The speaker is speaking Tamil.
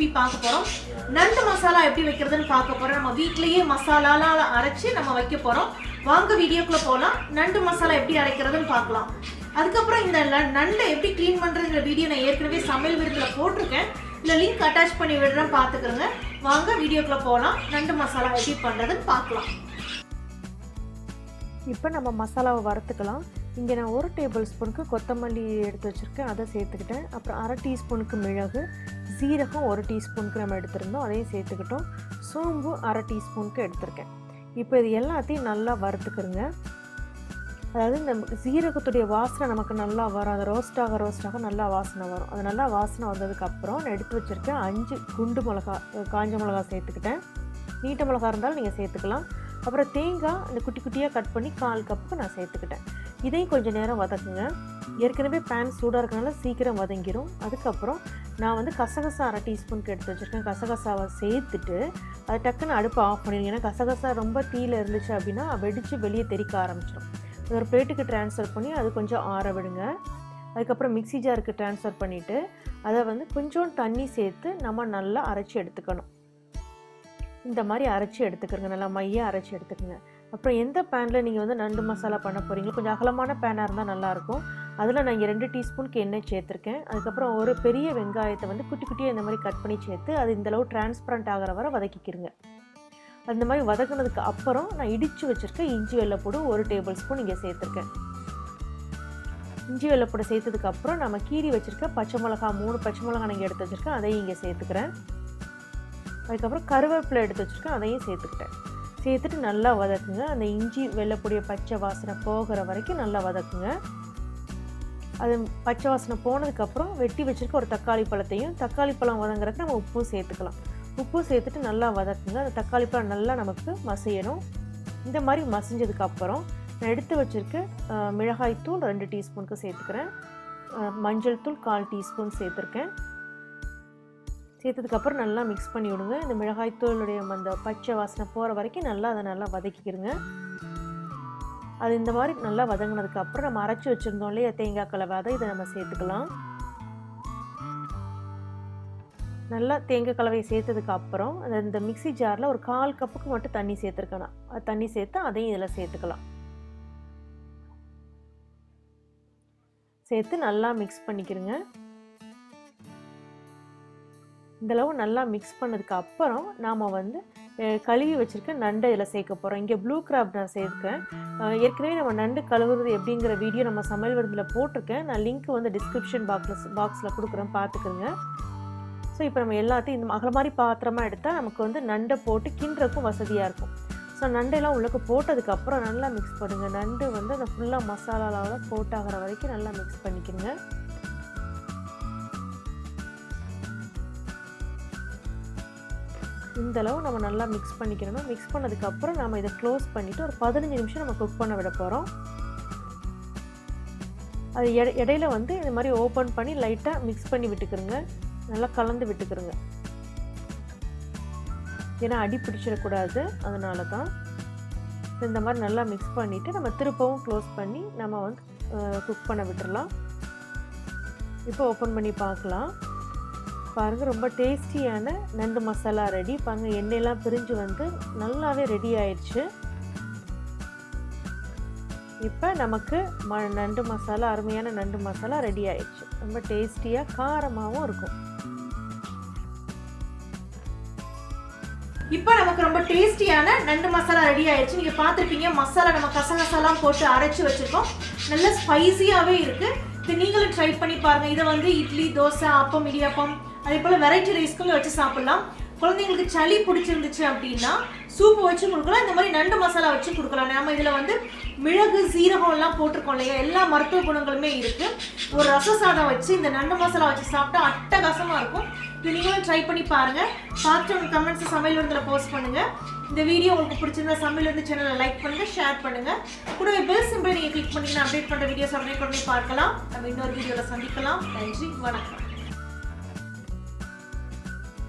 ரெசிபி பார்க்க போகிறோம். நண்டு மசாலா எப்படி வைக்கிறதுன்னு பார்க்க போகிறோம். நம்ம வீட்டிலேயே மசாலாலாம் அரைச்சி நம்ம வைக்க போகிறோம். வாங்க வீடியோக்குள்ளே போகலாம். நண்டு மசாலா எப்படி அரைக்கிறதுன்னு பார்க்கலாம். அதுக்கப்புறம் இந்த நண்டை எப்படி க்ளீன் பண்ணுறதுங்கிற வீடியோ நான் ஏற்கனவே சமையல் விருந்தில் போட்டிருக்கேன். இல்லை லிங்க் அட்டாச் பண்ணி விடுறேன், பார்த்துக்கிறேங்க. வாங்க வீடியோக்குள்ளே போகலாம். நண்டு மசாலா எப்படி பண்ணுறதுன்னு பார்க்கலாம். இப்போ நம்ம மசாலாவை வறுத்துக்கலாம். இங்கே நான் 1 டேபிள் ஸ்பூனுக்கு கொத்தமல்லி எடுத்து வச்சுருக்கேன், அதை சேர்த்துக்கிட்டேன். அப்புறம் 1/2 டீஸ்பூனுக்கு மிளகு, சீரகம் 1 டீஸ்பூனுக்கு நம்ம எடுத்துருந்தோம், அதையும் சேர்த்துக்கிட்டோம். சோம்பு 1/2 டீஸ்பூனுக்கு எடுத்துருக்கேன். இப்போ இது எல்லாத்தையும் நல்லா வறுத்துக்கிறோங்க. அதாவது இந்த சீரகத்துடைய வாசனை நமக்கு நல்லா வரும். அது ரோஸ்டாக நல்லா வாசனை வரும். அது நல்லா வாசனை வந்ததுக்கப்புறம் நான் எடுத்து வச்சுருக்கேன் 5 குண்டு மிளகா, காஞ்ச மிளகா சேர்த்துக்கிட்டேன். நீட்ட மிளகா இருந்தாலும் நீங்கள் சேர்த்துக்கலாம். அப்புறம் தேங்காய் இந்த குட்டி குட்டியாக கட் பண்ணி 1/4 கப்புக்கு நான் சேர்த்துக்கிட்டேன். இதையும் கொஞ்சம் நேரம் வதக்குங்க. ஏற்கனவே பேன் சூடாக இருக்கனால சீக்கிரம் வதங்கிடும். அதுக்கப்புறம் நான் வந்து கசகசா 1/2 டீஸ்பூனுக்கு எடுத்து வச்சுருக்கேன். கசகசாவை சேர்த்துட்டு அதை டக்குன்னு அடுப்பை ஆஃப் பண்ணிடுங்க. ஏன்னா கசகசா ரொம்ப தீயில் இருந்துச்சு அப்படின்னா வெடித்து வெளியே தெறிக்க ஆரம்பிச்சிடும். அது ஒரு பிளேட்டுக்கு ட்ரான்ஸ்ஃபர் பண்ணி அது கொஞ்சம் ஆற விடுங்க. அதுக்கப்புறம் மிக்ஸி ஜாருக்கு ட்ரான்ஸ்ஃபர் பண்ணிவிட்டு அதை வந்து கொஞ்சம் தண்ணி சேர்த்து நம்ம நல்லா அரைச்சி எடுத்துக்கணும். இந்த மாதிரி அரைச்சி எடுத்துக்கிறங்க, நல்லா மையாக அரைச்சி எடுத்துக்கோங்க. அப்புறம் எந்த பேனில் நீங்கள் வந்து நண்டு மசாலா பண்ண போகிறீங்களோ கொஞ்சம் அகலமான பேனாக இருந்தால் நல்லாயிருக்கும். அதில் நான் இங்கே 2 டீஸ்பூனுக்கு எண்ணெய் சேர்த்துருக்கேன். அதுக்கப்புறம் ஒரு பெரிய வெங்காயத்தை வந்து குட்டி குட்டியாக இந்த மாதிரி கட் பண்ணி சேர்த்து அது இந்தளவு டிரான்ஸ்பரண்ட் ஆகிற வரை வதக்கிக்கிறங்க. அந்த மாதிரி வதக்குனதுக்கு அப்புறம் நான் இடித்து வச்சுருக்கேன் இஞ்சி வெள்ளைப்பூடு 1 டேபிள் ஸ்பூன் இங்கே சேர்த்துருக்கேன். இஞ்சி வெள்ளைப்பூடு சேர்த்ததுக்கப்புறம் நம்ம கீரி வச்சுருக்க பச்சை மிளகா 3 பச்சை மிளகா நீங்கள் எடுத்து வச்சுருக்கேன், அதையும் இங்கே சேர்த்துக்கிறேன். அதுக்கப்புறம் கருவேப்பிலை எடுத்து வச்சுருக்கேன், அதையும் சேர்த்துக்கிட்டேன். சேர்த்துட்டு நல்லா வதக்குங்க. அந்த இஞ்சி வெள்ளைப்பொடிய பச்சை வாசனை போகிற வரைக்கும் நல்லா வதக்குங்க. அது பச்சை வாசனை போனதுக்கப்புறம் வெட்டி வச்சுருக்க ஒரு தக்காளி பழத்தையும், தக்காளி பழம் வதங்குறதுக்கு நம்ம உப்பும் சேர்த்துக்கலாம். உப்பு சேர்த்துட்டு நல்லா வதக்குங்க. அந்த தக்காளி பழம் நல்லா நமக்கு மசியணும். இந்த மாதிரி மசிஞ்சதுக்கப்புறம் நான் எடுத்து வச்சுருக்க மிளகாய் தூள் 2 டீஸ்பூனுக்கு சேர்த்துக்கிறேன். மஞ்சள் தூள் 1/4 டீஸ்பூன் சேர்த்துருக்கேன். சேர்த்ததுக்கப்புறம் நல்லா மிக்ஸ் பண்ணி விடுங்க. இந்த மிளகாய்த்தூளுடைய அந்த பச்சை வாசனை போகிற வரைக்கும் நல்லா அதை நல்லா வதக்கிக்கிறங்க. அது இந்த மாதிரி நல்லா வதங்கினதுக்கப்புறம் நம்ம அரைச்சி வச்சுருந்தோம் இல்லையா தேங்காய் கலவை, அதை இதை நம்ம சேர்த்துக்கலாம். நல்லா தேங்காய் கலவையை சேர்த்ததுக்கப்புறம் இந்த மிக்ஸி ஜாரில் ஒரு 1/4 கப்புக்கு மட்டும் தண்ணி சேர்த்துருக்கணும். அது தண்ணி சேர்த்து அதையும் இதில் சேர்த்துக்கலாம். சேர்த்து நல்லா மிக்ஸ் பண்ணிக்கிறங்க. இந்தளவு நல்லா மிக்ஸ் பண்ணதுக்கு அப்புறம் நாம் வந்து கழுவி வச்சுருக்க நண்டை இதில் சேர்க்க போகிறோம். இங்கே ப்ளூ கிராப் நான் சேர்க்கேன். ஏற்கனவே நம்ம நண்டு கழுவுறது எப்படிங்கிற வீடியோ நம்ம சமையல் விருந்தில் போட்டிருக்கேன். நான் லிங்க் வந்து டிஸ்கிரிப்ஷன் பாக்ஸில் கொடுக்குறேன், பார்த்துக்குங்க. ஸோ இப்போ நம்ம எல்லாத்தையும் இந்த அகல மாதிரி பாத்திரமாக எடுத்தால் நமக்கு வந்து நண்டை போட்டு கிண்டுறதுக்கும் வசதியாக இருக்கும். ஸோ நண்டெல்லாம் உள்ளுக்கு போட்டதுக்கப்புறம் நல்லா மிக்ஸ் பண்ணுங்கள். நண்டு வந்து அந்த ஃபுல்லாக மசாலாவில் போட்டாகிற வரைக்கும் நல்லா மிக்ஸ் பண்ணிக்கோங்க. இந்தளவு நம்ம நல்லா மிக்ஸ் பண்ணிக்கணும். மிக்ஸ் பண்ணதுக்கப்புறம் நம்ம இதை க்ளோஸ் பண்ணிவிட்டு ஒரு 15 நிமிஷம் நம்ம குக் பண்ண விட போகிறோம். அது இடையில வந்து இந்த மாதிரி ஓப்பன் பண்ணி லைட்டாக மிக்ஸ் பண்ணி விட்டுக்கிறோங்க. நல்லா கலந்து விட்டுக்கிறோங்க. ஏன்னா அடி பிடிச்சிடக்கூடாது, அதனால தான். இந்த மாதிரி நல்லா மிக்ஸ் பண்ணிவிட்டு நம்ம திருப்பவும் க்ளோஸ் பண்ணி நம்ம வந்து குக் பண்ண விட்டுடலாம். இப்போ ஓப்பன் பண்ணி பார்க்கலாம். பாருங்கள், ரொம்ப டேஸ்டியான நண்டு மசாலா ரெடி. பாருங்கள், எண்ணெயெல்லாம் பிரிஞ்சு வந்து நல்லாவே ரெடி ஆயிடுச்சு. இப்போ நமக்கு நண்டு மசாலா, அருமையான நண்டு மசாலா ரெடி ஆயிடுச்சு. ரொம்ப டேஸ்டியாக காரமாகவும் இருக்கும். இப்போ நமக்கு ரொம்ப டேஸ்டியான நண்டு மசாலா ரெடி ஆயிடுச்சு. நீங்கள் பார்த்துருப்பீங்க, மசாலா நம்ம கசகசாலாம் போட்டு அரைச்சி வச்சுருக்கோம். நல்ல ஸ்பைசியாகவே இருக்குது. இப்போ நீங்களும் ட்ரை பண்ணி பாருங்கள். இதை வந்து இட்லி, தோசை, அப்பம், இடியாப்பம், அதே போல் வெரைட்டி ரைஸ்க்குள்ள வச்சு சாப்பிட்லாம். குழந்தைங்களுக்கு சளி பிடிச்சிருந்துச்சு அப்படின்னா சூப்பு வச்சு கொடுக்கலாம். இந்த மாதிரி நண்டு மசாலா வச்சு கொடுக்கலாம். நம்ம இதில் வந்து மிளகு, சீரகம் எல்லாம் போட்டிருக்கோம் இல்லையா, எல்லா மருத்துவ குணங்களுமே இருக்குது. ஒரு ரச சாதம் வச்சு இந்த நண்டு மசாலா வச்சு சாப்பிட்டா அட்டகாசமாக இருக்கும். இது நீங்களும் ட்ரை பண்ணி பாருங்கள். பார்த்து உங்கள் கமெண்ட்ஸை சமையல் விருந்தில் போஸ்ட் பண்ணுங்கள். இந்த வீடியோ உங்களுக்கு பிடிச்சிருந்தா சமையல் விருந்து சேனலை லைக் பண்ணுங்கள், ஷேர் பண்ணுங்கள். கூடவே பெல் சிம்பிளை நீங்கள் கிளிக் பண்ணிங்கன்னா அப்டேட் பண்ணுற வீடியோஸ் அப்டேட் பண்ணி பார்க்கலாம். நம்ம இன்னொரு வீடியோவில் சந்திக்கலாம். நன்றி, வணக்கம்.